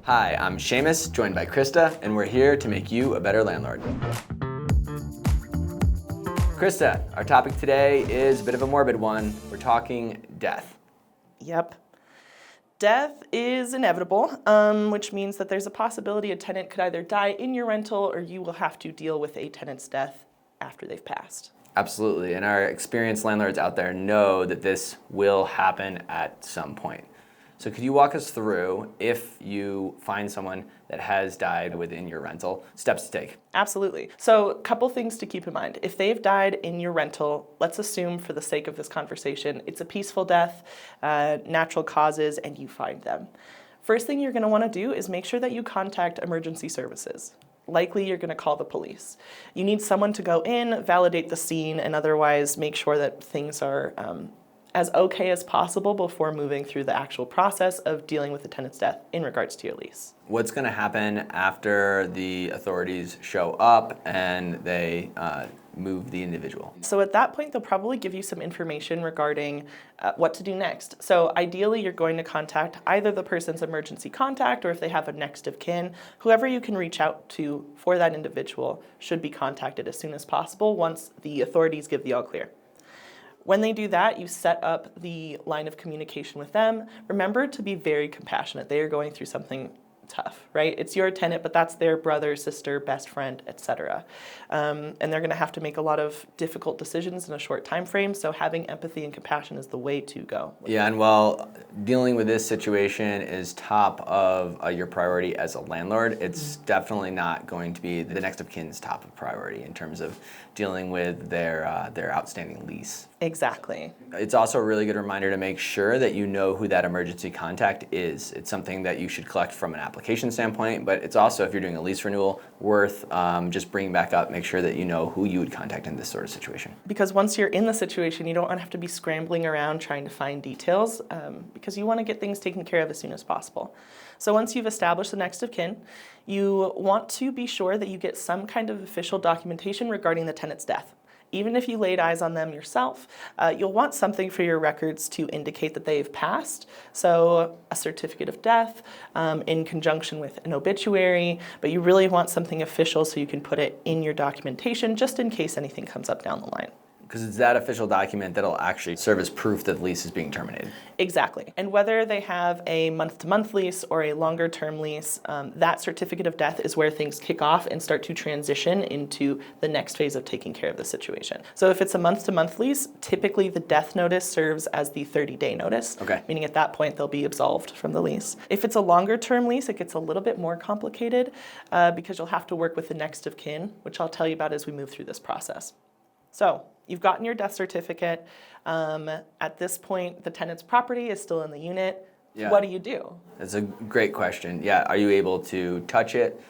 Hi, I'm Seamus, joined by Krista, and we're here to make you a better landlord. Krista, our topic today is a bit of a morbid one. We're talking death. Yep. Death is inevitable, which means that there's a possibility a tenant could either die in your rental or you will have to deal with a tenant's death after they've passed. Absolutely, and our experienced landlords out there know that this will happen at some point. So could you walk us through, if you find someone that has died within your rental, steps to take? Absolutely. So a couple things to keep in mind. If they've died in your rental, let's assume for the sake of this conversation, it's a peaceful death, natural causes, and you find them. First thing you're going to want to do is make sure that you contact emergency services. Likely you're going to call the police. You need someone to go in, validate the scene, and otherwise make sure that things are as okay as possible before moving through the actual process of dealing with the tenant's death in regards to your lease. What's going to happen after the authorities show up and they move the individual? So at that point, they'll probably give you some information regarding what to do next. So ideally, you're going to contact either the person's emergency contact, or if they have a next of kin, whoever you can reach out to for that individual should be contacted as soon as possible once the authorities give the all clear. When they do that, you set up the line of communication with them. Remember to be very compassionate. They are going through something tough, right? It's your tenant, but that's their brother, sister, best friend, etc. And they're going to have to make a lot of difficult decisions in a short time frame. So having empathy and compassion is the way to go. Yeah, and while dealing with this situation is top of your priority as a landlord, it's definitely not going to be the next of kin's top of priority in terms of dealing with their outstanding lease. Exactly. It's also a really good reminder to make sure that you know who that emergency contact is. It's something that you should collect from an application standpoint, but it's also, if you're doing a lease renewal, worth just bringing back up, make sure that you know who you would contact in this sort of situation. Because once you're in the situation, you don't want to have to be scrambling around trying to find details, because you want to get things taken care of as soon as possible. So once you've established the next of kin, you want to be sure that you get some kind of official documentation regarding the tenant's death. Even if you laid eyes on them yourself, you'll want something for your records to indicate that they've passed. So a certificate of death in conjunction with an obituary, but you really want something official so you can put it in your documentation just in case anything comes up down the line. Because it's that official document that'll actually serve as proof that the lease is being terminated. Exactly. And whether they have a month-to-month lease or a longer-term lease, that certificate of death is where things kick off and start to transition into the next phase of taking care of the situation. So if it's a month-to-month lease, typically the death notice serves as the 30-day notice, meaning at that point they'll be absolved from the lease. If it's a longer-term lease, it gets a little bit more complicated because you'll have to work with the next of kin, which I'll tell you about as we move through this process. So you've gotten your death certificate. At this point, the tenant's property is still in the unit. Yeah. What do you do? That's a great question. Yeah, are you able to touch it,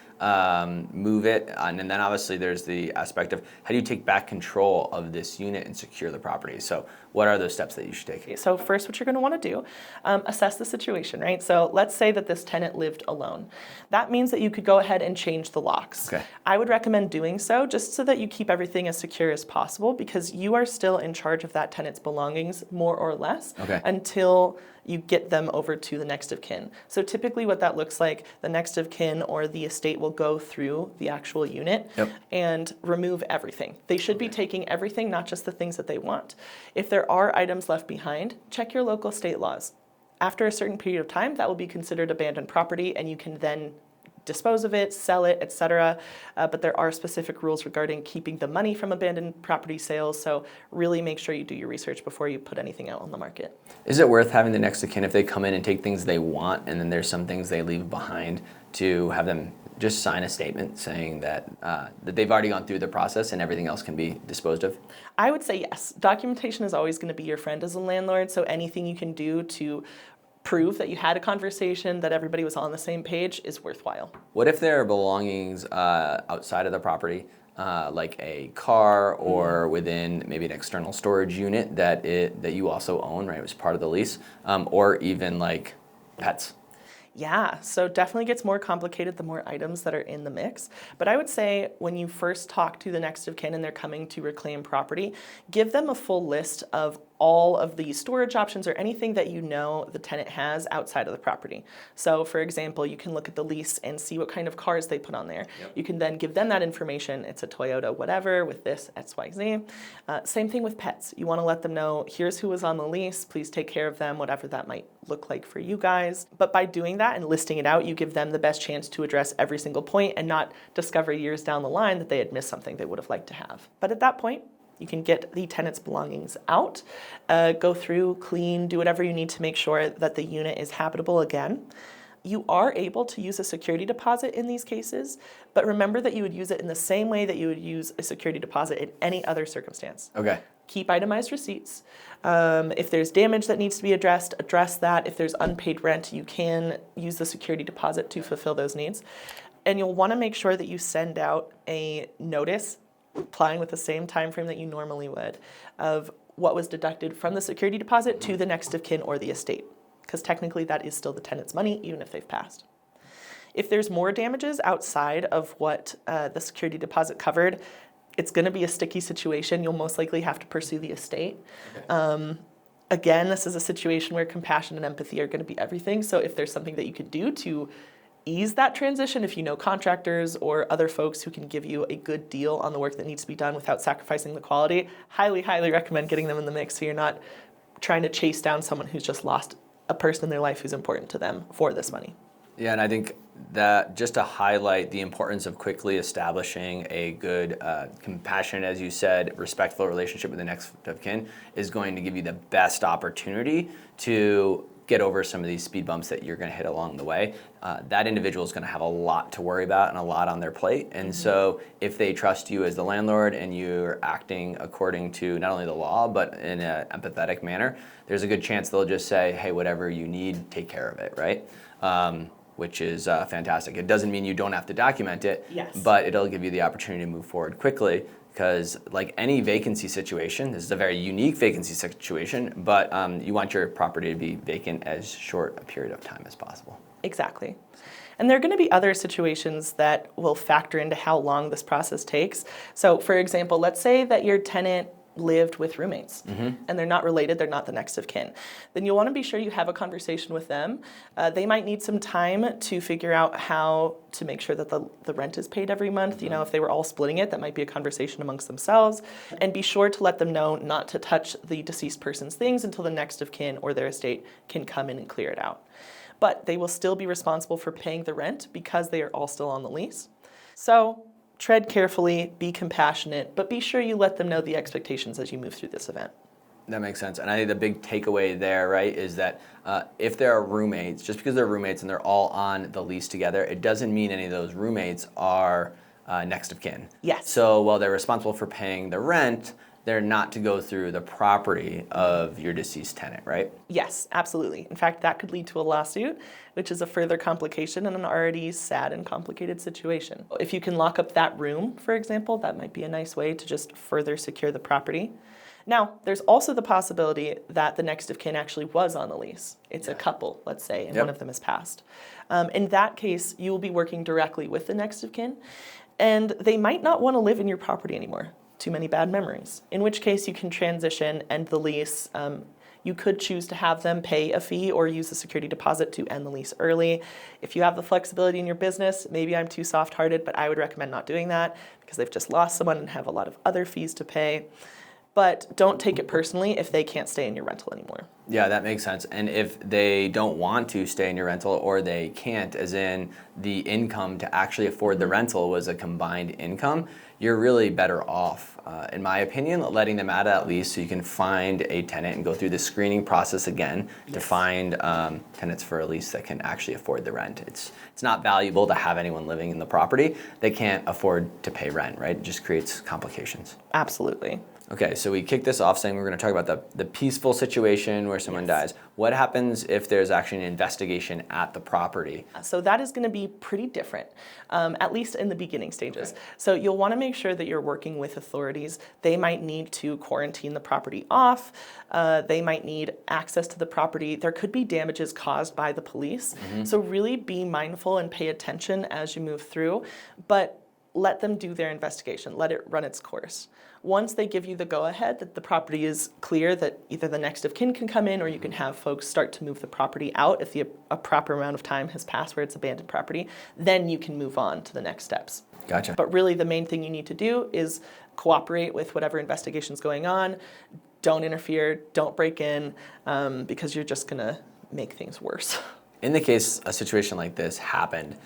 move it? And then obviously there's the aspect of how do you take back control of this unit and secure the property? So what are those steps that you should take? So first, what you're going to want to do, assess the situation, right? So let's say that this tenant lived alone. That means that you could go ahead and change the locks. Okay. I would recommend doing so just so that you keep everything as secure as possible, because you are still in charge of that tenant's belongings, more or less, until you get them over to the next of kin. So typically what that looks like, the next of kin or the estate will go through the actual unit and remove everything. They should be taking everything, not just the things that they want. If there are items left behind, check your local state laws. After a certain period of time, that will be considered abandoned property, and you can then dispose of it, sell it, etc. But there are specific rules regarding keeping the money from abandoned property sales, so really make sure you do your research before you put anything out on the market. Is it worth having the next of kin, if they come in and take things they want and then there's some things they leave behind, to have them just sign a statement saying that that they've already gone through the process and everything else can be disposed of? I would say yes. Documentation is always going to be your friend as a landlord, so anything you can do to prove that you had a conversation, that everybody was on the same page, is worthwhile. What if there are belongings outside of the property, like a car or within maybe an external storage unit that you also own, right? It was part of the lease, or even like pets? Yeah, so definitely gets more complicated the more items that are in the mix. But I would say when you first talk to the next of kin and they're coming to reclaim property, give them a full list of all of the storage options or anything that you know the tenant has outside of the property. So for example, you can look at the lease and see what kind of cars they put on there. Yep. You can then give them that information. It's a Toyota whatever with this XYZ. Same thing with pets. You want to let them know, here's who was on the lease, please take care of them, whatever that might look like for you guys. But by doing that and listing it out, you give them the best chance to address every single point and not discover years down the line that they had missed something they would have liked to have. But at that point, you can get the tenant's belongings out, go through, clean, do whatever you need to make sure that the unit is habitable again. You are able to use a security deposit in these cases, but remember that you would use it in the same way that you would use a security deposit in any other circumstance. Okay. Keep itemized receipts. If there's damage that needs to be addressed, address that. If there's unpaid rent, you can use the security deposit to fulfill those needs. And you'll want to make sure that you send out a notice applying with the same time frame that you normally would of what was deducted from the security deposit to the next of kin or the estate, because technically that is still the tenant's money even if they've passed. If there's more damages outside of what the security deposit covered, it's going to be a sticky situation. You'll most likely have to pursue the estate. Okay. Again, this is a situation where compassion and empathy are going to be everything. So if there's something that you could do to ease that transition, if you know contractors or other folks who can give you a good deal on the work that needs to be done without sacrificing the quality, highly, highly recommend getting them in the mix so you're not trying to chase down someone who's just lost a person in their life who's important to them for this money. Yeah, and I think that just to highlight the importance of quickly establishing a good, compassionate, as you said, respectful relationship with the next of kin is going to give you the best opportunity to get over some of these speed bumps that you're going to hit along the way. That individual is going to have a lot to worry about and a lot on their plate. And so if they trust you as the landlord and you're acting according to not only the law, but in an empathetic manner, there's a good chance they'll just say, hey, whatever you need, take care of it, right? Which is fantastic. It doesn't mean you don't have to document it, yes, but it'll give you the opportunity to move forward quickly. Because like any vacancy situation, this is a very unique vacancy situation, but you want your property to be vacant as short a period of time as possible. Exactly. And there are going to be other situations that will factor into how long this process takes. So for example, let's say that your tenant lived with roommates and they're not related, they're not the next of kin. Then you'll want to be sure you have a conversation with them. They might need some time to figure out how to make sure that the rent is paid every month. You know, if they were all splitting it, that might be a conversation amongst themselves. And be sure to let them know not to touch the deceased person's things until the next of kin or their estate can come in and clear it out. But they will still be responsible for paying the rent because they are all still on the lease. So tread carefully, be compassionate, but be sure you let them know the expectations as you move through this event. That makes sense. And I think the big takeaway there, right, is that if there are roommates, just because they're roommates and they're all on the lease together, it doesn't mean any of those roommates are next of kin. Yes. So while they're responsible for paying the rent, they're not to go through the property of your deceased tenant, right? Yes, absolutely. In fact, that could lead to a lawsuit, which is a further complication in an already sad and complicated situation. If you can lock up that room, for example, that might be a nice way to just further secure the property. Now, there's also the possibility that the next of kin actually was on the lease. It's a couple, let's say, and one of them has passed. In that case, you will be working directly with the next of kin, and they might not want to live in your property anymore. Too many bad memories, in which case you can transition, end the lease. You could choose to have them pay a fee or use a security deposit to end the lease early. If you have the flexibility in your business, maybe I'm too soft-hearted, but I would recommend not doing that because they've just lost someone and have a lot of other fees to pay. But don't take it personally if they can't stay in your rental anymore. Yeah, that makes sense. And if they don't want to stay in your rental or they can't, as in the income to actually afford the rental was a combined income, you're really better off, in my opinion, letting them out at least so you can find a tenant and go through the screening process again to find tenants for a lease that can actually afford the rent. It's not valuable to have anyone living in the property that can't afford to pay rent, right? It just creates complications. Absolutely. Okay, so we kicked this off saying we're going to talk about the peaceful situation where someone dies. What happens if there's actually an investigation at the property? So that is going to be pretty different, at least in the beginning stages. Okay. So you'll want to make sure that you're working with authorities. They might need to quarantine the property off. They might need access to the property. There could be damages caused by the police. So really be mindful and pay attention as you move through. But let them do their investigation, let it run its course. Once they give you the go-ahead that the property is clear, that either the next of kin can come in or you can have folks start to move the property out if a proper amount of time has passed where it's abandoned property, then you can move on to the next steps. Gotcha. But really the main thing you need to do is cooperate with whatever investigation's going on. Don't interfere, don't break in, because you're just gonna make things worse. In the case a situation like this happened,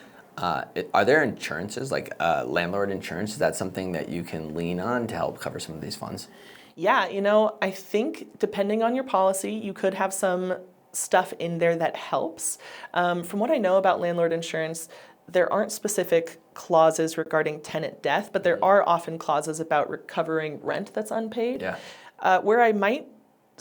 are there insurances, like landlord insurance? Is that something that you can lean on to help cover some of these funds? Yeah, I think depending on your policy, you could have some stuff in there that helps. From what I know about landlord insurance, there aren't specific clauses regarding tenant death, but there are often clauses about recovering rent that's unpaid. Yeah. Where I might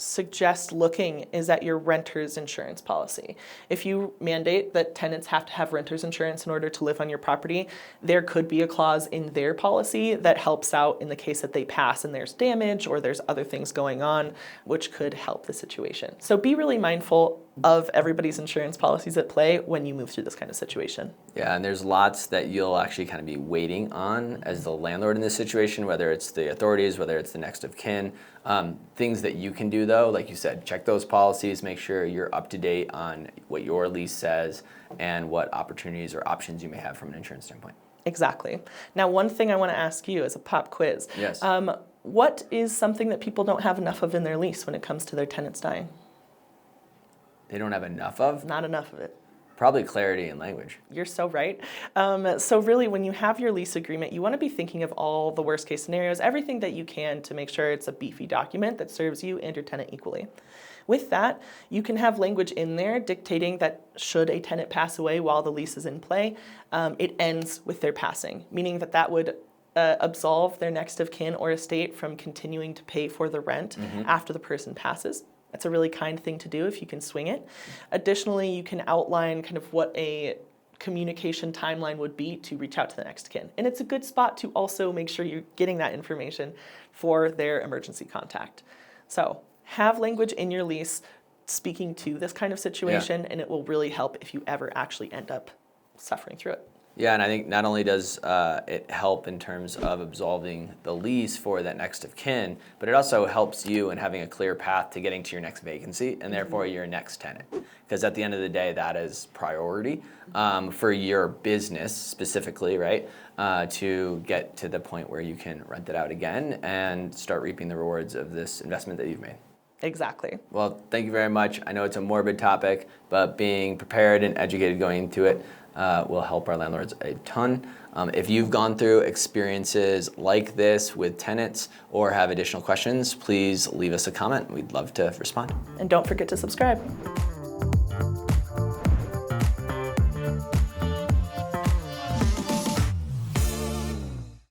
suggest looking is at your renter's insurance policy. If you mandate that tenants have to have renter's insurance in order to live on your property, there could be a clause in their policy that helps out in the case that they pass and there's damage or there's other things going on, which could help the situation. So be really mindful of everybody's insurance policies at play when you move through this kind of situation. Yeah, and there's lots that you'll actually kind of be waiting on as the landlord in this situation, whether it's the authorities, whether it's the next of kin. Things that you can do though, like you said, check those policies, make sure you're up to date on what your lease says and what opportunities or options you may have from an insurance standpoint. Exactly. Now, one thing I want to ask you as a pop quiz. Yes. What is something that people don't have enough of in their lease when it comes to their tenants dying? They don't have enough of? Not enough of it. Probably clarity in language. You're so right. So really, when you have your lease agreement, you want to be thinking of all the worst case scenarios, everything that you can to make sure it's a beefy document that serves you and your tenant equally. With that, you can have language in there dictating that should a tenant pass away while the lease is in play, it ends with their passing, meaning that that would absolve their next of kin or estate from continuing to pay for the rent after the person passes. That's a really kind thing to do if you can swing it. Additionally, you can outline kind of what a communication timeline would be to reach out to the next kin. And it's a good spot to also make sure you're getting that information for their emergency contact. So have language in your lease speaking to this kind of situation, and it will really help if you ever actually end up suffering through it. Yeah, and I think not only does it help in terms of absolving the lease for that next of kin, but it also helps you in having a clear path to getting to your next vacancy and therefore your next tenant. Because at the end of the day, that is priority for your business specifically, right? To get to the point where you can rent it out again and start reaping the rewards of this investment that you've made. Exactly. Well, thank you very much. I know it's a morbid topic, but being prepared and educated going into it will help our landlords a ton. If you've gone through experiences like this with tenants or have additional questions, please leave us a comment. We'd love to respond. And don't forget to subscribe.